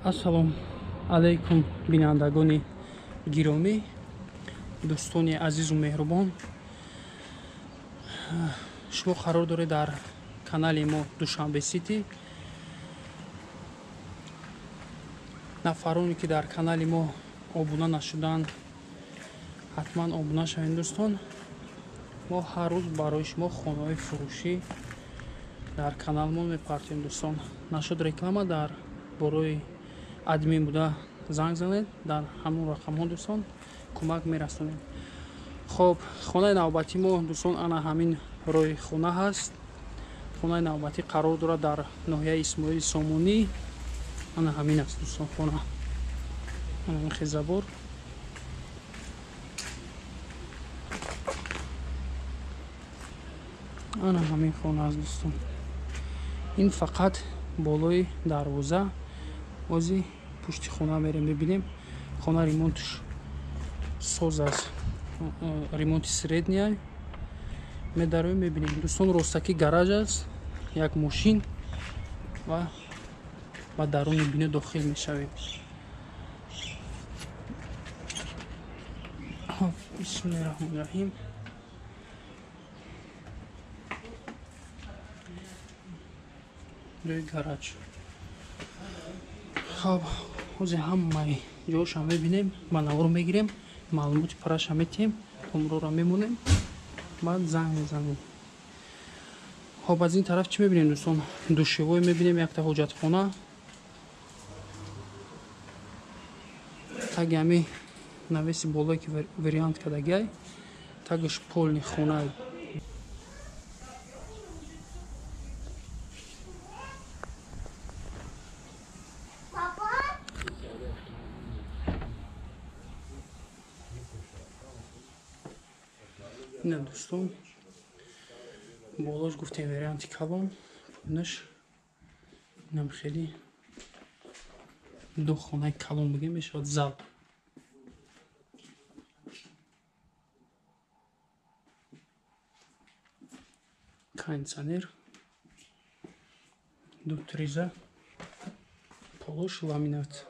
Ассалому алайкум бинандагони гиромӣ, дӯстони азизу меҳрубон. Шумо қарор доред дар канали мо Душанбе Сити. Нафароне ки дар канали мо обуна нашуданд, ҳатман обуна шавед дӯстон. Мо ҳар рӯз барои шумо хонаҳои фурӯшӣ дар канал мо мепартем дӯстон. Нашуд реклама дар борои админ буда занг занед, дар ҳамон рақамҳо дӯстон кӯмак мерасонем. Хоб, хонаи навбатӣ мо дӯстон ана ҳамин роҳи хона ҳаст. Хонаи навбатӣ қарор дорад дар ноҳияи Исмоили Сомонӣ. Ана ҳамин аст дӯстон хона. Ана ин хизабор. Ана ҳамин хона аст дӯстон. Ин фақат болои дарвоза. Ози пушти хона мерем бибинем. Хона ремонтш соз аст. Ремонти средняй медароем мебинем. Дӯстон ростаки гараж аст. Як мошин ва ба даруни бино дохил мешавем. Бисмиллаҳирраҳмонирраҳим. Дӯи гараж. Хоб, ҳозир ҳамаи ҷоша мебинем, ба навор мегирем, маълумоти параша метиҳем, номрора мемонем, баъд занг мезанем. Хоб, аз ин тараф чӣ мебинем дӯстон? Душевой мебинем, якта ҳоҷатхона. Таги ҳами навеси болое ки вариант кардагиай, тагиш полни хона. Ина дӯстон, болош гуфтем варианти калон, пойнаш инам хеле ду хонаи калон бигем мешавад. Зал. Кондиционер, ду триза, полош, ламинат.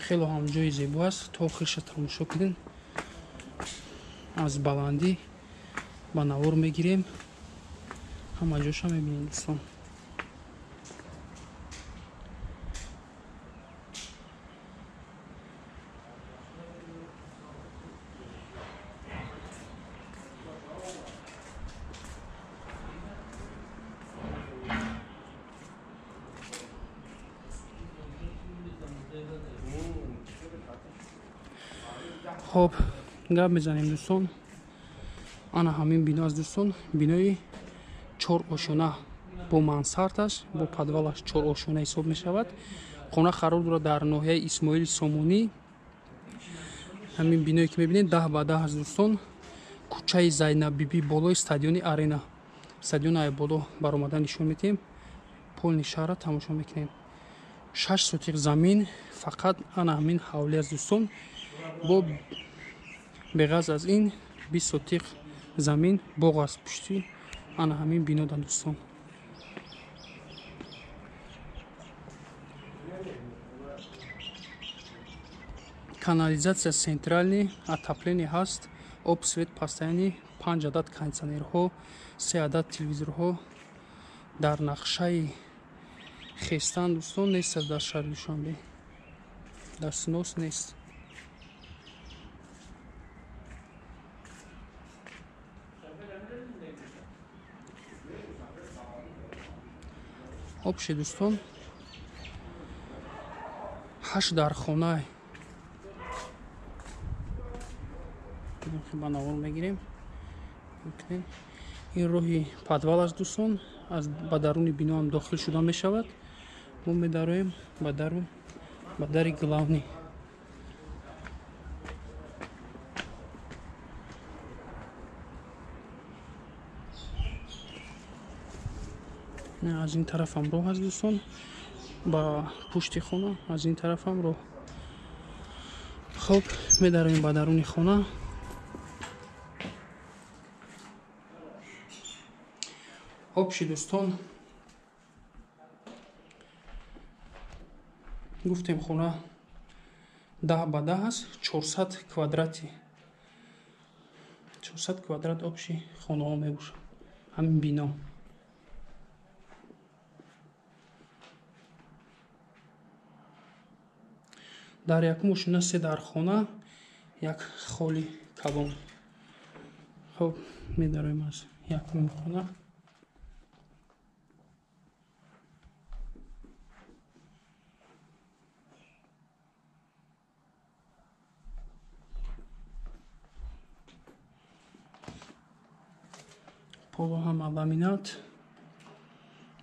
хело ҳам ҷои зебо аст. То охирша тамошо кунед. Аз баландӣ ба навор мегирем. Ҳама ҷоша мебинем дӯстон. хоб, гап мезанем дӯстон. Ана ҳамин бино аст дӯстон. Бинои 4 ошона бо мансардаш, бо подвалаш 4 ошона ҳисоб мешавад. Хона қарор дорад дар ноҳияи Исмоили Сомонӣ. Ҳамин биное ки мебинед 10 ба 10 аст дӯстон. Кӯчаи Зайнаббибӣ, болои стадиони Арена. Стадиони айболо баромада нишон метиҳем. Полни шаҳрро тамошо мекунем. 6 сотиқ замин, фақат ана ҳамин ҳавлӣ аст дӯстон. Бо беғаз аз ин 20 сотиқ замин боғ аст пушти. Ана ҳамин бинода дӯстон. Канализатсия централни, отопление ҳаст, об, свет постоянӣ, 5 адад кондиционерҳо, 3 адад телевизорҳо дар нақшаи хестан дӯстон нест дар шаҳри Душанбе. Дар снос нест. Обши дӯстон 8 дар хона. Ба навор мегирем. Ин роҳи подвал аст дӯстон. Аз ба даруни бино ҳам дохил шуда мешавад. Мо медароем ба дари главни. аз ин тарафам роҳ аст дӯстон, ба пушти хона аз ин тарафам роҳ. хуб, медароем ба даруни хона. ҳобши дӯстон, гуфтем хона 10 ба 10 аст, 400 квадрати 400 квадрат обши хонаҳо мебошад ҳамин бино. дар якум ошуна 3 дар хона, як холи калон. хуб, медароем аз якум хона. поло ҳам ламинат.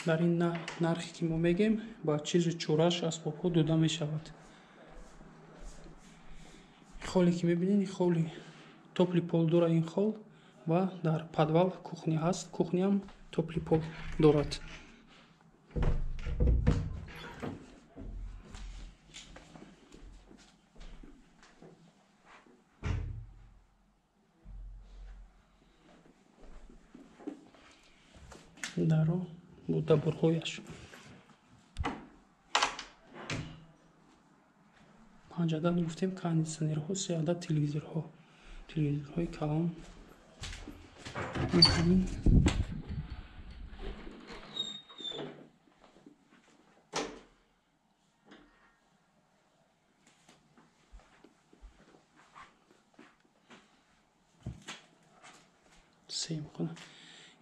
дар ин нархе ки мо мегем ба чизу чораш асбобҳо дода мешавад. холе ки мебинед, холи топли пол дора ин хол ва дар подвал кухня ҳаст. Кухняам топли пол дорад. даро бо дабурҳояш. панҷадан гуфтем кондитсионерҳо, 3 адад телевизорҳои калон.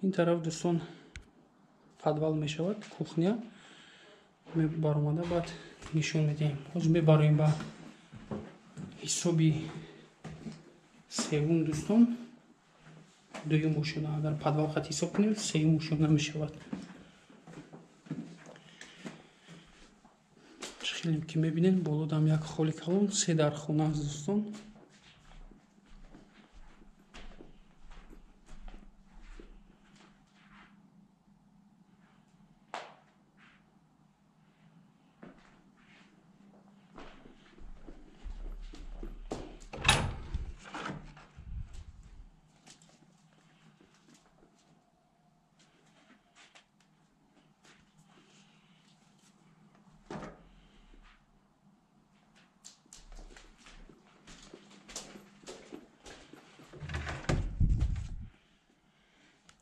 ин тараф дӯстон подвал мешавад, кухня баромада баъд нишон медиҳем. ҳозир мебароем ба ҳисоби севум дӯстон. дуюм ошона, агар подвал хат ҳисоб кунем, сеюм ошона мешавад. хеле ки мебинед, болодам як холи калон, 3 дар хона аст дӯстон.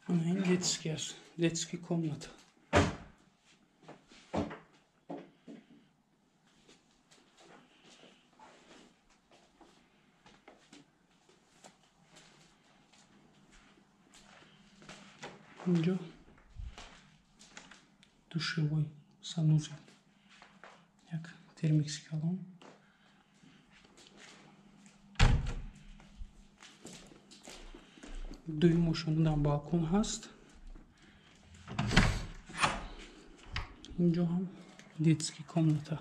ин детский аст, детский комната. инҷо душевой санузел, як термикси калон. дуюм ошонадан балкон ҳаст. инҷо ҳам детский комната.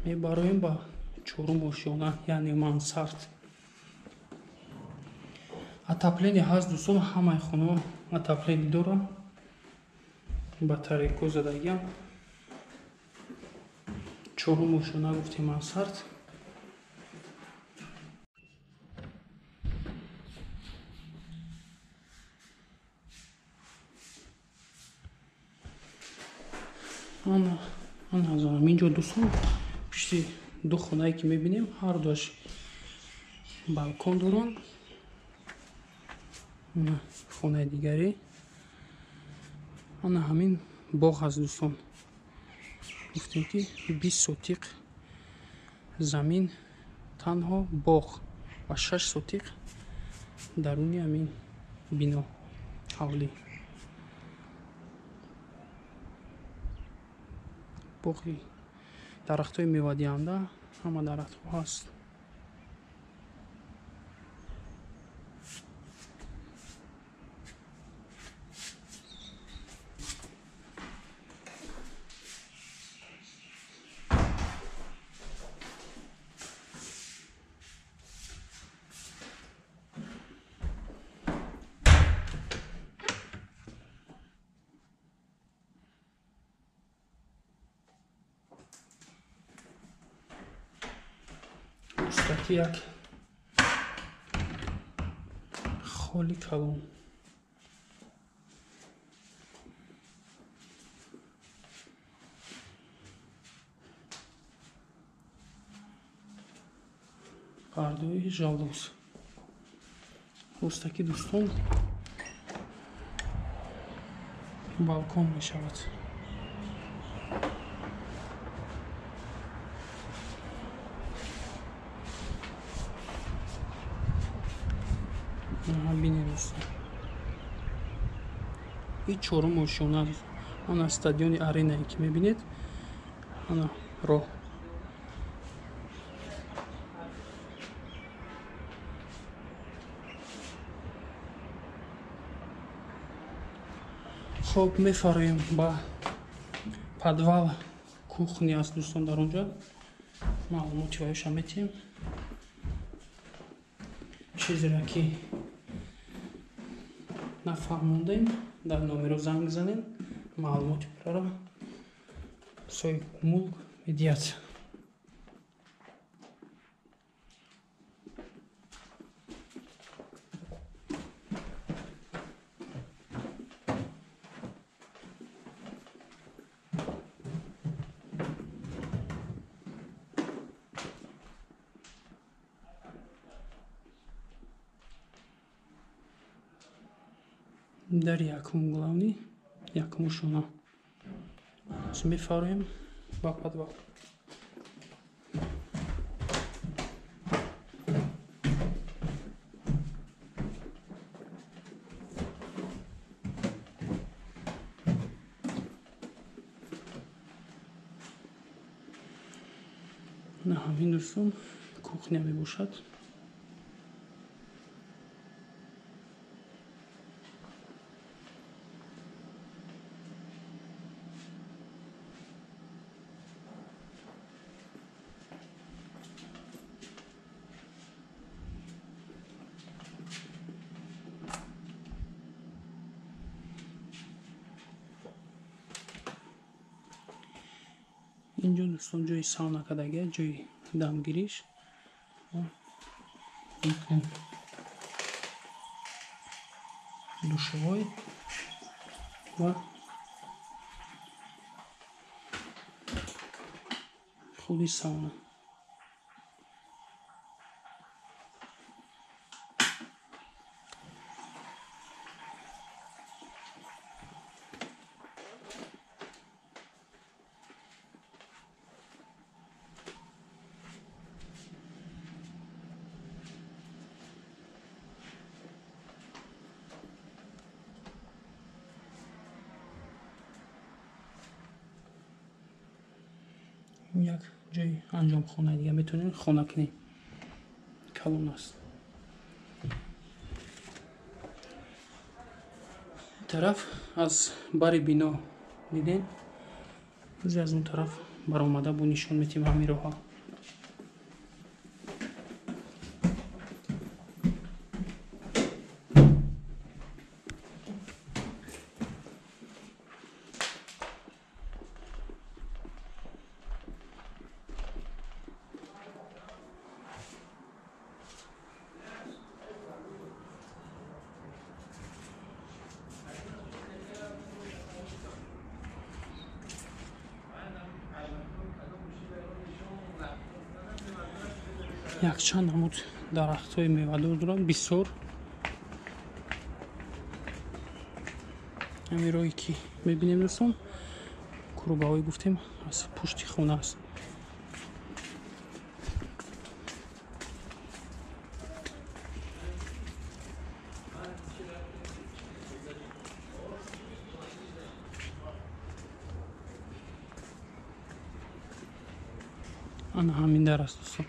мебароем ба чорум ошона, яъне мансард. отопление ҳаст дӯстон, ҳамаи хонаҳо отопление дорам. батарейко задагиам. чорум ошона гуфтем мансард. назарам инҷо дӯстон, пишти ду хонае ки мебинем, ҳар дуаш балкон доранд. хонаи дигаре ана ҳамин боғ ҳаст дӯстон. гуфтем ки 20 сотиқ замин танҳо боғ ва 6 сотиқ даруни ҳамин бино ҳавлӣ. боғи дарахтҳои мевадиҳанда, ҳама дарахтҳо ҳаст. пӯстаки як холи калон. пардои жалоз. пӯстаки дӯстон балкон мешавад. бинед дӯстон, ин чорум ошона аст. ана стадиони аренае ки мебинед, ана роҳ. хоб мефароем ба подвал. кухня аст дӯстон, дар онҷо маълумоти ваёша метиҳем. чизеро ки нафаҳмондаем, дар номеро занг занем, маълумоти пурраро соҳиби мулк медиҳад. дар якум главни, якум шона мефароем ба подвал. на ҳамин дӯстон кухня мебошад. инҷо дӯстон ҷои савна кардагия, ҷои дамгириш, душвой ва худи савна. як ҷои анҷомхона дига метавонед хонакунӣ калон аст. тараф аз бари бино диден, аз он тараф баромада бо нишон метиҳем ҳамин роҳа. якчанд намуд дарахтҳои мевадор дорад, бисёр. ҳамин роҳе ки мебинем дӯстон, кӯрбаҳое гуфтем аз пушти хона аст. ана ҳамин дар аст дӯстон.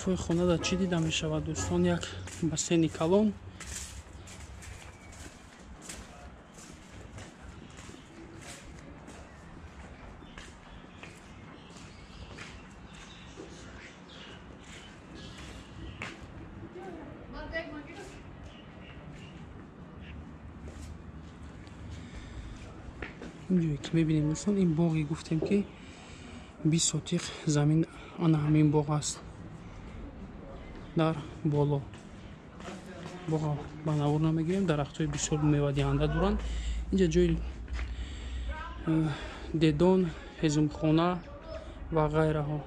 қафои хона дар чӣ дида мешавад дӯстон? Як бассейни калон, اینجوری که میبینیم دوستان این باغی گفتیم که 20 سوتیق زمین آن همین باغ است در بالا باغ بناور نمیگیریم درختای بسیار میوه دهنده دارند اینجا جای دیدان هضمخانه و غیره ها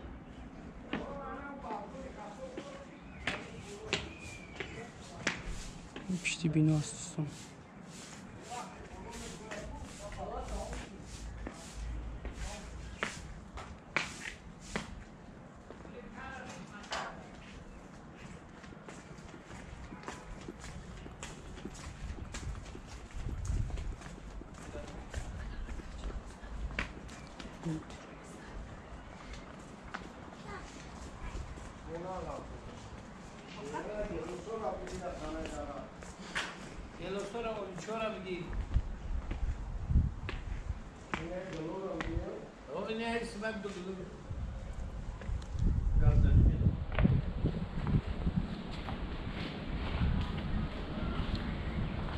پشتی بنا است دوستان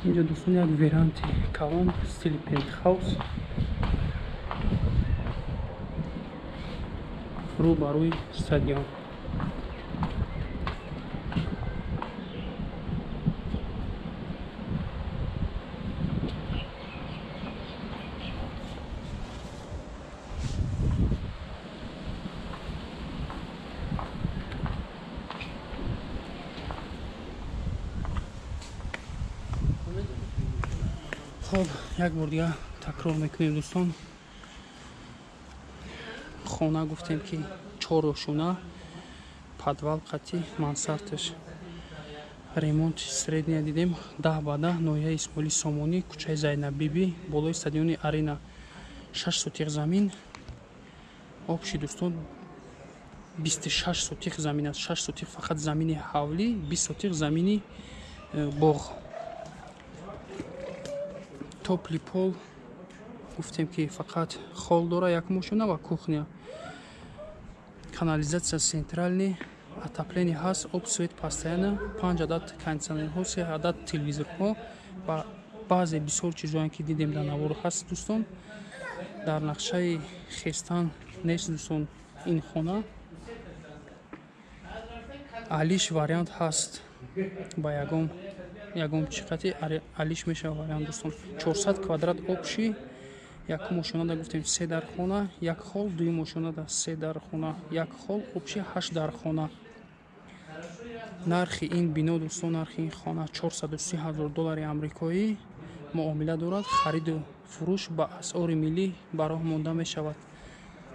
اینجا دوستان یک ورانتی کلان استیل پنت هاوس رو بروی استادیوم خب یک بار دیگه تکرار میکنیم دوستان خانه گفتیم که 4 ошуна подвал қати мансардаш ремонт средния дидем 10 ба 10 ноҳияи исмоили сомонӣ кӯчаи зайнаббибӣ болои стадиони арена 6 сотиқ замин обши дӯстон 26 сотиқ замин аст 6 сотиқ фақат замини ҳавлӣ 20 сотиқ замини боғ топли пол гуфтем ки фақат хол дора як мошина ва кухня канализация центральный отопление ҳаст об свет постоянно 5 адад кондиционерҳо 3 адад телевизорҳо ва баъзе бисёр чизоҳое ки дидем дар навор ҳаст дӯстон дар нақшаи хестан нест дӯстон ин хона алиш вариант ҳаст ба ягон чиқати алиш мешава вариант дӯстон 400 квадрат обши якум ошонада гуфтем 3 дар хона як хол дуюм ошонада 3 дар хона як хол обши 8 дар хона нархи ин бино дӯстон нархи ин хона $430,000 амрикоӣ муомила дорад хариду фурӯш ба асъори миллӣ бароҳ монда мешавад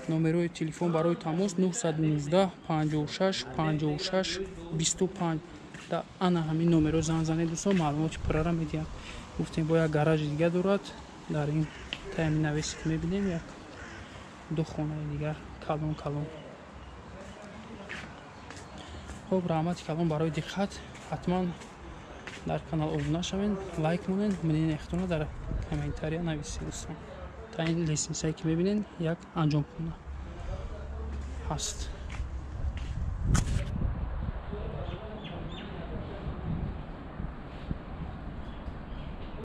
номерои телефон барои тамос 919 56 56 25 да ана ҳамин номеро занг занед дӯстон маълумоти пуррара медиҳад гуфтем бо як гаражи дига дорад дар ин тайми навеси ки мебинем як ду хонаи дигар калон хуб раҳмати калон барои диққат ҳатман дар канал обуна шавед лайк монед мнение ихтирома дар комментария нависед дӯстон та ин лесенсияе ки мебинед як анҷомхона ҳаст